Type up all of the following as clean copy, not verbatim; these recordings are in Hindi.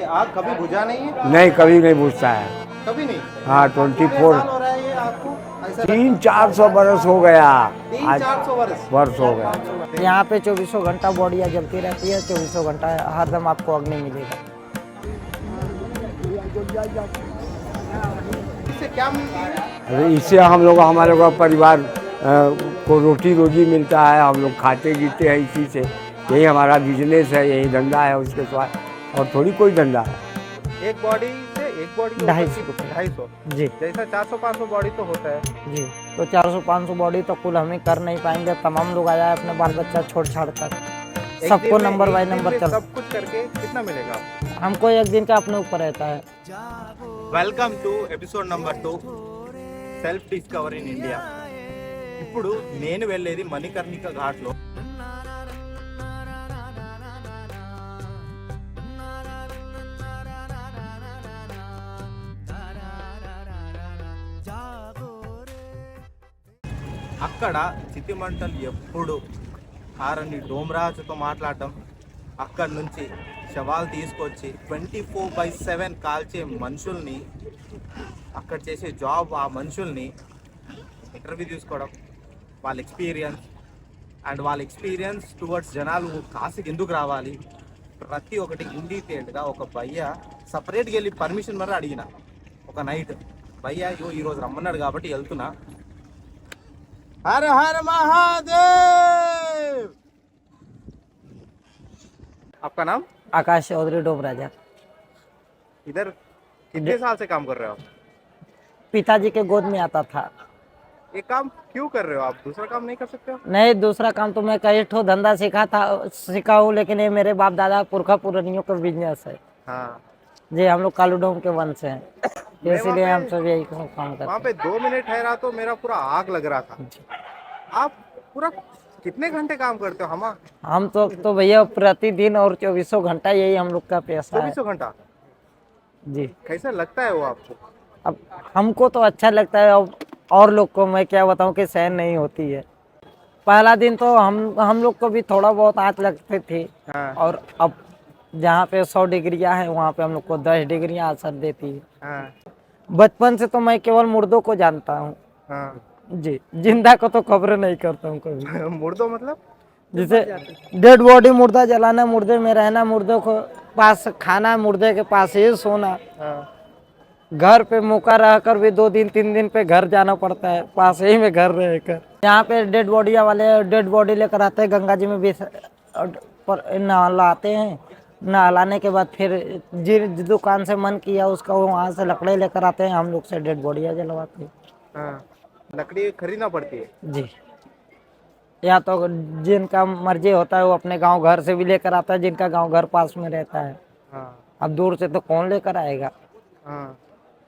आग कभी बुझा नहीं है? नहीं, कभी नहीं बुझता है। कभी नहीं? हाँ, कितने 24 साल हो रहा है ये आपको ऐसा लगता? 300-400 बरस हो गया। 300-400 वर्ष वर्ष हो गया। यहाँ पे चौबीसों घंटा बॉडियाँ जलती रहती है, चौबीसों घंटा हरदम आपको अग्नि मिलेगा। इससे क्या मिलती है? अरे इससे हम लोग, हमारे लोग का परिवार को रोटी रोजी मिलता है। हम लोग खाते जीते हैं इसी से। यही हमारा बिजनेस है, यही धंधा है उसके साथ, और थोड़ी कोई धंधा है। एक बॉडी से एक बॉडी 250 जी जैसा 400-500 बॉडी तो होता है। जी। तो 400-500 बॉडी तो कुल हमें कर नहीं पाएंगे, तमाम लोग आया अपने बाल बच्चा छोड़ छाड़ कर, एक सबको दिन में- नंबर बाय एक दिन नंबर में चल। सब कुछ करके कितना मिलेगा आपको? हमको एक दिन का अपने ऊपर रहता है। Welcome to episode number 2 self discover in India. ఇప్పుడు నేను వెళ్ళేది మణికర్ణిక ఘాట్లో. అక్కడ చితిమంటలు ఎప్పుడు ఆరని డోమరాజుతో మాట్లాడటం, అక్కడి నుంచి శవాలు తీసుకొచ్చి 24/7 కాల్చే మనుషుల్ని, అక్కడ చేసే జాబ్ ఆ మనుషుల్ని ఇంటర్వ్యూ తీసుకోవడం, వాళ్ళ ఎక్స్పీరియన్స్ టువర్డ్స్ జనాలు కాశీకి ఎందుకు రావాలి, ప్రతి ఒక్కటి ఇన్ డీటెయిల్డ్గా ఒక భయ్య సపరేట్గా వెళ్ళి పర్మిషన్ మరి అడిగిన ఒక నైట్, భయ్య ఈరోజు రమ్మన్నాడు కాబట్టి వెళ్తున్నా. हर हर महादेव. आपका नाम? आकाश चौधरी डोमराजा। इधर कितने साल से काम कर रहे हो आप? पिताजी के गोद में आता था। ये काम क्यों कर रहे हो आप? दूसरा काम नहीं कर सकते हो? नहीं, दूसरा काम तो मैं कई ठो धंधा सीखा हूँ, लेकिन ये मेरे बाप दादा पुरखा पुरानियों का बिजनेस है हाँ. जी। हम लोग कालूडोम के वंश हैं, इसीलिए हम सब यही काम वहाँ करते पे 2 मिनट ठहरा तो मेरा पूरा आग लग रहा था. आप पूरा कितने घंटे काम करते हो? हम तो भैया प्रतिदिन और 24 घंटा यही हम लोग का पैसा है 24 घंटा. जी। कैसा लगता है वो आपको? अब हमको तो अच्छा लगता है, और लोग को मैं क्या बताऊं कि सहन नहीं होती है। पहला दिन तो हम लोग को भी थोड़ा बहुत आँच लगते थे, हाँ. और अब जहाँ पे 100 डिग्रियाँ है वहाँ पे हम लोग को 10 डिग्रियाँ असर देती है। हाँ. बचपन से तो मैं केवल मुर्दों को जानता हूँ हाँ. जी, जिंदा को तो खबर नहीं करता हूँ कभी। मुर्दो मतलब? जैसे डेड बॉडी मुर्दा जलाना, मुर्दे में रहना, मुर्दों को पास खाना, मुर्दे के पास ही सोना, हाँ. घर पे मौका रहकर भी 2 दिन 3 दिन पे घर जाना पड़ता है, पास ही में घर रहकर। यहाँ पे डेड बॉडिया वाले डेड बॉडी लेकर आते हैं, गंगा जी में भी नहलाते हैं। नहलाने के बाद फिर जिस दुकान से मन किया उसका वहाँ से लकड़ी लेकर आते हैं, हम लोग से डेड बॉडिया जलवाते हैं। हाँ. लकड़ी खरीदना पड़ती है? जी। या तो जिनका मर्जी होता है वो अपने गांव घर से भी लेकर आता है, जिनका गांव घर पास में रहता है। हाँ. अब दूर से तो कौन लेकर आएगा। हाँ.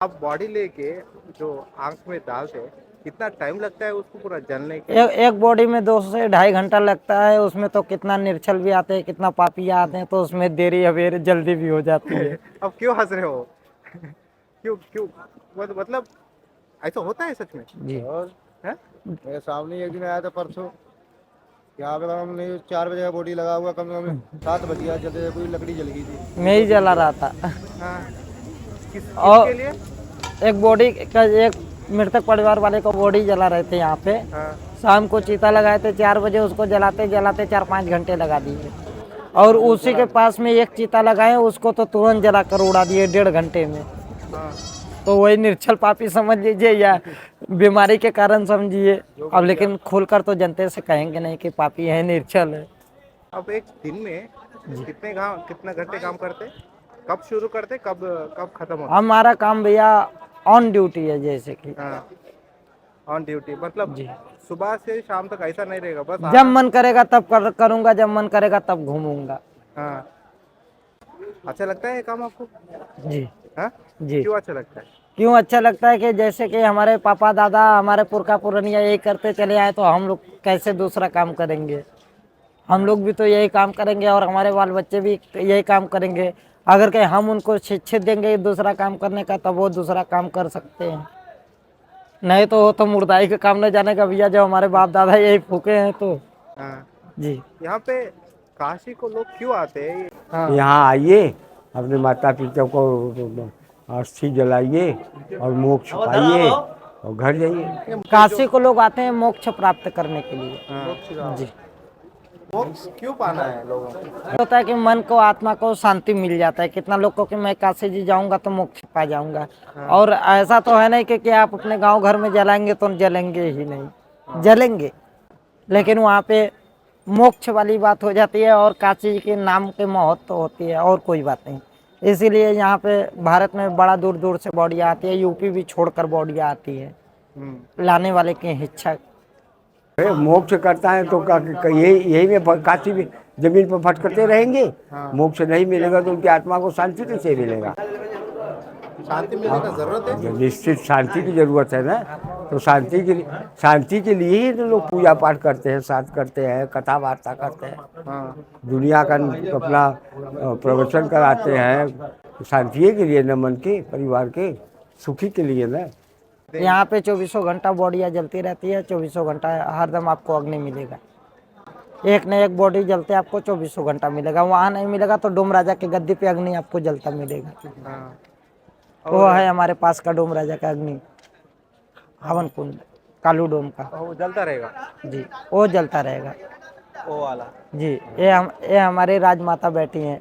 आप बॉडी लेके जो आग में डालते हैं, कितना टाइम लगता है उसको पूरा जलने के? एक बॉडी में 2 से 2.5 घंटा लगता है। उसमें तो कितना निर्छल भी आते हैं, कितना पापिया आते हैं, तो उसमें देरी अबेरी जल्दी भी हो जाती है। अब क्यों हंस रहे हो? क्यों क्यों मतलब ऐसा होता है सच में? जी। हैं? मेरे सामने एक दिन आया था परसों, यहाँ पे हमने 4 बजे का बॉडी लगा हुआ, कम से कम 7 बजे जलते पूरी लकड़ी जल गई थी। मैं ही जला रहा था। हाँ. और किसके लिए? एक बॉडी का, एक मृतक परिवार वाले को बॉडी जला रहे थे यहाँ पे। हाँ. शाम को चीता लगाए थे 4 बजे, उसको जलाते जलाते 4-5 घंटे लगा दिए, और उसी के पास में एक चीता लगाए, उसको तो तुरंत जलाकर उड़ा दिए 1.5 घंटे में। हाँ. तो वही निर्छल पापी समझ लीजिए या बीमारी के कारण समझिए। अब लेकिन खुलकर तो जनते से कहेंगे नहीं कि पापी है, निर्छल है। अब एक दिन में कितना घंटे काम करते? कब शुरू करते, कब कब खत्म होता? हमारा काम भैया ऑन ड्यूटी है, जैसे कि हाँ. ऑन ड्यूटी मतलब जी। सुबह से शाम तक ऐसा नहीं रहेगा, बस जब मन करेगा तब करूँगा, जब मन करेगा तब घूमूंगा। हाँ. अच्छा लगता है ये काम आपको? जी हाँ? जी। क्यों अच्छा लगता है? क्यों अच्छा लगता है कि जैसे कि हमारे पापा दादा, हमारे पुरखा पुरानिया यही करते चले आए, तो हम लोग कैसे दूसरा काम करेंगे? हम लोग भी तो यही काम करेंगे और हमारे बाल बच्चे भी यही काम करेंगे। अगर कहीं हम उनको शिक्षित देंगे दूसरा काम करने का, तब वो दूसरा काम कर सकते हैं। नहीं तो वो तो मुर्दाई का काम न जाने का भैया, जब हमारे बाप दादा यही फूके हैं तो। हाँ. जी। यहाँ पे काशी को लोग क्यों आते हैं? यहाँ आइए, अपने माता पिता को अस्थि जलाइए और मोक्ष पाइए और घर जाइए। काशी को लोग आते हैं मोक्ष प्राप्त करने के लिए। जी, मोक्ष क्यों पाना है लोगों को? होता है कि मन को आत्मा को शांति मिल जाता है। कितना लोग को कि मैं काशी जी जाऊंगा तो मोक्ष पा जाऊंगा। और ऐसा तो है नहीं कि आप अपने गांव घर में जलाएंगे तो जलेंगे ही नहीं, जलेंगे, लेकिन वहाँ पे मोक्ष वाली बात हो जाती है और काशी जी के नाम के महत्व होती है, और कोई बात नहीं। इसीलिए यहाँ पे भारत में बड़ा दूर दूर से बॉडियाँ आती है, यूपी भी छोड़कर बॉडियाँ आती है लाने वाले की इच्छा। मोक्ष करता है तो यही में काशी में जमीन पर भटकते रहेंगे। मोक्ष नहीं मिलेगा तो उनकी आत्मा को शांति कैसे मिलेगा? शांति मिलने का जरूरत है। निश्चित शांति की जरूरत है ना, तो शांति के लिए ही तो लोग पूजा पाठ करते हैं, साथ करते हैं, कथा वार्ता करते हैं, दुनिया का अपना प्रवचन कराते हैं। शांति के लिए न, मन के परिवार के सुखी के लिए ना। यहाँ पे 24 घंटा बॉडियाँ जलती रहती है, 24 घंटा हरदम आपको अग्नि मिलेगा। एक न एक बॉडी जलते आपको 24 घंटा मिलेगा। वहाँ नहीं मिलेगा तो डोम राजा के गद्दी पे अग्नि आपको जलता मिलेगा। वो है हमारे पास का डोम राजा का अग्नि, हवन कुंड कालू डोम का, वो जलता रहेगा जी, वो जलता रहेगा। वो वाला। जी, ये हमारी राजमाता बैठी हैं,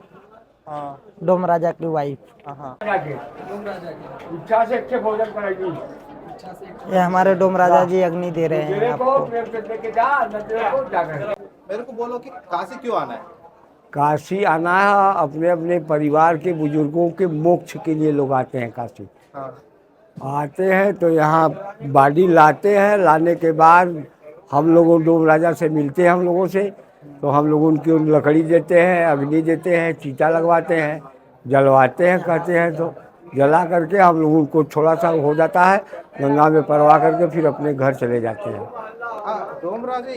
हाँ डोम राजा की वाइफ। हाँ। इच्छा से अच्छे भोजन कराएगी। ये हमारे डोम राजा जी अग्नि दे रहे हैं आपको। मेरे को बोलो कि काशी क्यों आना है? काशी आना है अपने अपने परिवार के बुजुर्गों के मोक्ष के लिए लोग आते हैं काशी। आते हैं तो यहाँ बॉडी लाते हैं, लाने के बाद हम लोगों डोम राजा से मिलते हैं हम लोगों से, तो हम लोग उनकी लकड़ी देते हैं, अग्नि देते हैं, चीता लगवाते हैं, जलवाते हैं, कहते हैं तो जला करके हम लोग उनको थोड़ा सा हो जाता है, गंगा में परवा करके फिर अपने घर चले जाते हैं। डोम राजा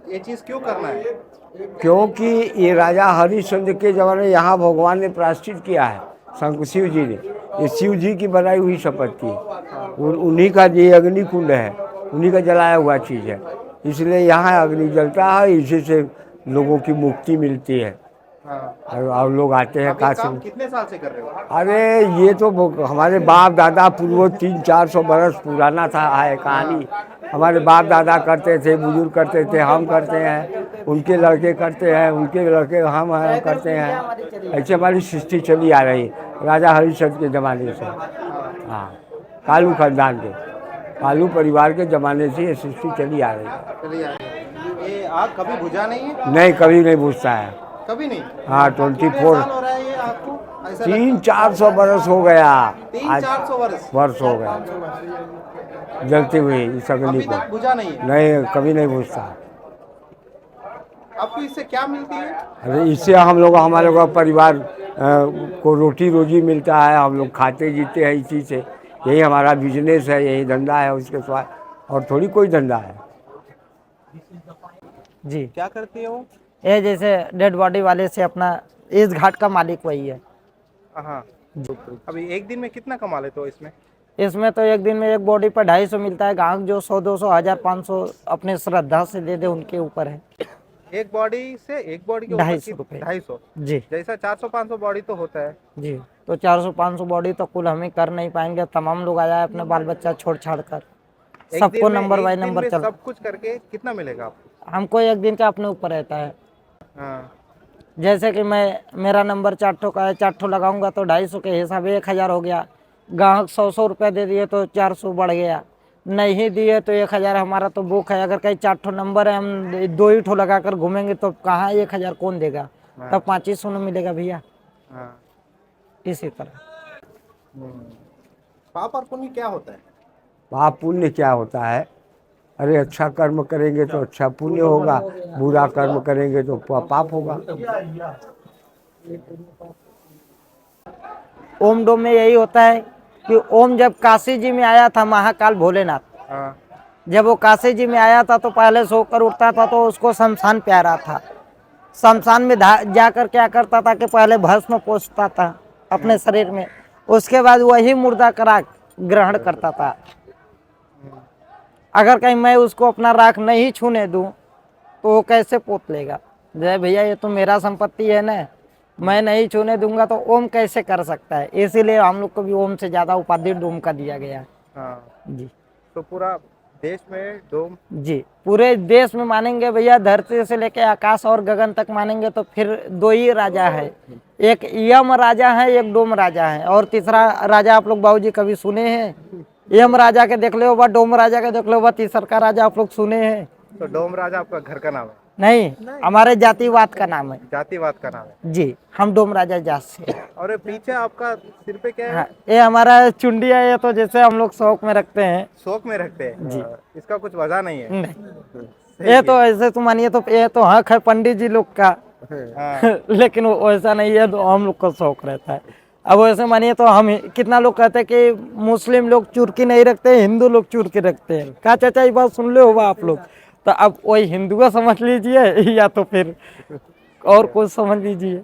ये चीज क्यों करना है? क्योंकि ये राजा हरिश्चंद्र के ज़माने यहाँ भगवान ने प्रायश्चित किया है, शिव जी ने। ये शिव जी की बनाई हुई संपत्ति है, उन्हीं का ये अग्नि कुंड है, उन्हीं का जलाया हुआ चीज़ है, इसलिए यहाँ अग्नि जलता है, इसी से लोगों की मुक्ति मिलती है। और लोग आते हैं काशी। कितने साल से कर रहे हो? अरे ये तो हमारे बाप दादा पूर्व 300-400 बरस पुराना था है कहानी। हमारे बाप दादा करते थे, बुजुर्ग करते थे, हम करते हैं, उनके लड़के करते हैं, उनके लड़के हम करते हैं। ऐसे हमारी सृष्टि चली आ रही राजा हरिश्चंद्र के ज़माने से। हाँ, कालू खानदान के, कालू परिवार के ज़माने से ये सृष्टि चली आ रही है। ये आग कभी बुझा नहीं है? नहीं, कभी नहीं बुझता है। कभी नहीं? हाँ, 24 हो रहा है ये आपको? 300-400 बरस हो गया। 300-400 वर्ष हो गया जलते हुए इस अग्नि को। बुझा नहीं है? नहीं, कभी नहीं बुझता। आपको इससे क्या मिलती है? अरे इससे हम लोग, हमारे लोग परिवार को रोटी रोजी मिलता है, हम लोग खाते जीते हैं इसी से। यही हमारा बिजनेस है, यही धंधा है, उसके साथ और थोड़ी कोई धंधा है। जी, क्या करती है वो? ये जैसे डेड बॉडी वाले से अपना इस घाट का मालिक वही है। हाँ। अभी एक दिन में कितना कमा लेते हो इसमें? इसमें तो एक दिन में एक बॉडी पर 250 मिलता है। ग्राहक जो 100-200 1000 500 अपने श्रद्धा से दे दे, उनके ऊपर है। एक बॉडी से एक बॉडी के 250 रुपये। 250 जी जैसा 400-500 बॉडी तो होता है। जी, तो 400-500 बॉडी तो कुल हम ही कर नहीं पाएंगे। तमाम लोग आया है अपने बाल बच्चा छोड़ छाड़ कर, सबको नंबर बाय नंबर चल। सब कुछ करके कितना मिलेगा आपको? हमको एक दिन का अपने ऊपर रहता है। हाँ। जैसे कि मेरा नंबर 4 का है, 4 लगाऊंगा तो 250 के हिसाब 1000 हो गया। ग्राहक 100 रुपये दे दिए तो 400 बढ़ गया, नहीं दिए तो 1000 हमारा तो बुक है। अगर कहीं 4 नंबर है, हम 2 ही ठो लगा कर घूमेंगे तो कहाँ 1000 कौन देगा? तब 2500 में मिलेगा भैया। इसी तरह पाप और पुण्य क्या होता है? पाप पुण्य क्या होता है? अरे अच्छा कर्म करेंगे तो अच्छा पुण्य होगा, बुरा कर्म करेंगे तो पाप होगा। ओम डोम में यही होता है कि ओम जब काशी जी में आया था महाकाल भोलेनाथ, जब वो काशी जी में आया था तो पहले सोकर उठता था तो उसको शमशान प्यारा था। शमशान में जाकर क्या करता था कि पहले भस्म पोंछता था अपने शरीर में, उसके बाद वही मुर्दा का राख ग्रहण करता था। अगर कहीं मैं उसको अपना राख नहीं छूने दूं तो वो कैसे पोत लेगा? जय भैया, ये तो मेरा संपत्ति है ना, मैं नहीं छूने दूंगा तो ओम कैसे कर सकता है, इसीलिए हम लोग को भी ओम से ज्यादा उपाधि डोम का दिया गया है। हाँ, जी तो पूरा देश में डोम। जी, पूरे देश में मानेंगे भैया, धरती से लेके आकाश और गगन तक मानेंगे तो फिर दो ही राजा है, एक यम राजा है, एक डोम राजा है, और तीसरा राजा आप लोग बाबूजी कभी सुने हैं? यम राजा के देख लो, डोम राजा के देख लो, तीसरा का राजा आप लोग सुने हैं? तो डोम राजा आपका घर का नाम है? नहीं, हमारे जातिवाद का नाम है। जातिवाद का नाम है जी, हम डोम राजा जात से हैं। और ये पीछे आपका सिर पे क्या है? हाँ, ये हमारा चुंडी है, ये तो जैसे हम लोग शौक में रखते हैं। शौक में रखते हैं जी। इसका कुछ वजह नहीं है? नहीं, ये तो ऐसे तो मानिए तो ये तो हक है पंडित जी लोग का। हाँ। लेकिन वो वैसा नहीं है, तो हम लोग को शौक रहता है। अब वैसे मानिए तो हम कितना लोग कहते हैं कि मुस्लिम लोग चुरकी नहीं रखते, हिंदू लोग चुरकी रखते हैं। कहा चाचा ये बात सुन ले हो आप लोग, तो अब वही हिंदुआ समझ लीजिए या तो फिर और कुछ समझ लीजिए।